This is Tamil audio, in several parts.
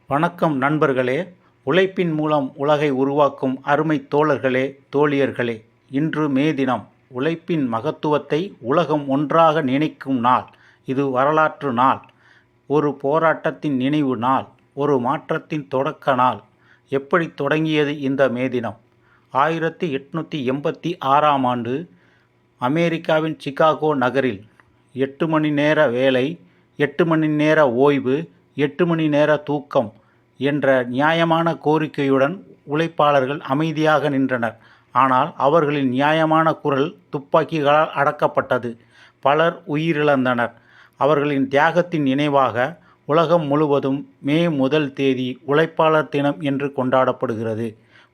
வணக்கம் நண்பர்களே. உழைப்பின் மூலம் உலகை உருவாக்கும் அருமை தோழர்களே, தோழியர்களே. இன்று மே தினம். உழைப்பின் மகத்துவத்தை உலகம் ஒன்றாக நினைக்கும் நாள். இது வரலாற்று நாள், ஒரு போராட்டத்தின் நினைவு நாள், ஒரு மாற்றத்தின் தொடக்க நாள். எப்படி தொடங்கியது இந்த மே தினம்? 1886ஆம் ஆண்டு அமெரிக்காவின் சிகாகோ நகரில் 8 மணி நேர வேலை, 8 மணி நேர ஓய்வு, 8 மணி நேர தூக்கம் என்ற நியாயமான கோரிக்கையுடன் உழைப்பாளர்கள் அமைதியாக நின்றனர். ஆனால் அவர்களின் நியாயமான குரல் துப்பாக்கிகளால் அடக்கப்பட்டது. பலர் உயிரிழந்தனர். அவர்களின் தியாகத்தின் நினைவாக உலகம் முழுவதும் மே 1 தேதி உழைப்பாளர் தினம் என்று கொண்டாடப்படுகிறது.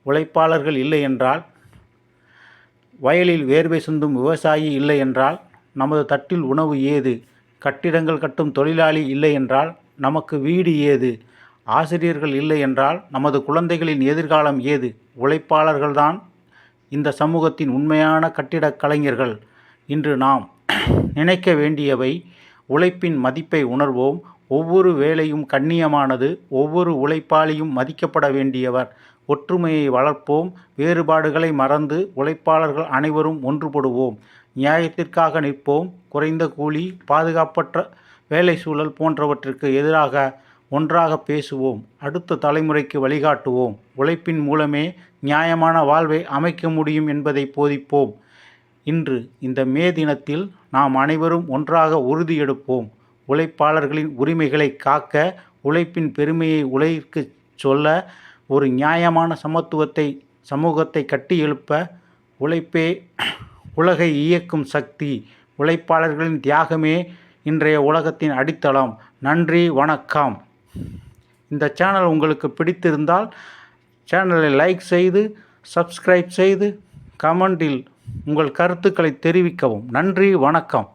உழைப்பாளர்கள் இல்லை என்றால், வயலில் வேர்வை சிந்தும் விவசாயி இல்லை என்றால் நமது தட்டில் உணவு ஏது? கட்டிடங்கள் கட்டும் தொழிலாளி இல்லை என்றால் நமக்கு வீடு ஏது? ஆசிரியர்கள் இல்லை என்றால் நமது குழந்தைகளின் எதிர்காலம் ஏது? உழைப்பாளர்கள்தான் இந்த சமூகத்தின் உண்மையான கட்டிடக் கலைஞர்கள். இன்று நாம் நினைக்க வேண்டியவை: உழைப்பின் மதிப்பை உணர்வோம். ஒவ்வொரு வேலையும் கண்ணியமானது. ஒவ்வொரு உழைப்பாளியும் மதிக்கப்பட வேண்டியவர். ஒற்றுமையை வளர்ப்போம். வேறுபாடுகளை மறந்து உழைப்பாளர்கள் அனைவரும் ஒன்றுபடுவோம். நியாயத்திற்காக நிற்போம். குறைந்த கூலி, பாதுகாப்பற்ற வேலை சூழல் போன்றவற்றிற்கு எதிராக ஒன்றாக பேசுவோம். அடுத்த தலைமுறைக்கு வழிகாட்டுவோம். உழைப்பின் மூலமே நியாயமான வாழ்வை அமைக்க முடியும் என்பதை போதிப்போம். இன்று இந்த மே தினத்தில் நாம் அனைவரும் ஒன்றாக உறுதி எடுப்போம். உழைப்பாளர்களின் உரிமைகளை காக்க, உழைப்பின் பெருமையை உலகிற்கு சொல்ல, ஒரு நியாயமான சமூகத்தை கட்டி எழுப்ப. உழைப்பே உலகை இயக்கும் சக்தி. உழைப்பாளர்களின் தியாகமே இன்றைய உலகத்தின் அடித்தளம். நன்றி, வணக்கம். இந்த சேனல் உங்களுக்கு பிடித்திருந்தால் சேனலை லைக் செய்து, சப்ஸ்கிரைப் செய்து, கமெண்டில் உங்கள் கருத்துக்களை தெரிவிக்கவும். நன்றி, வணக்கம்.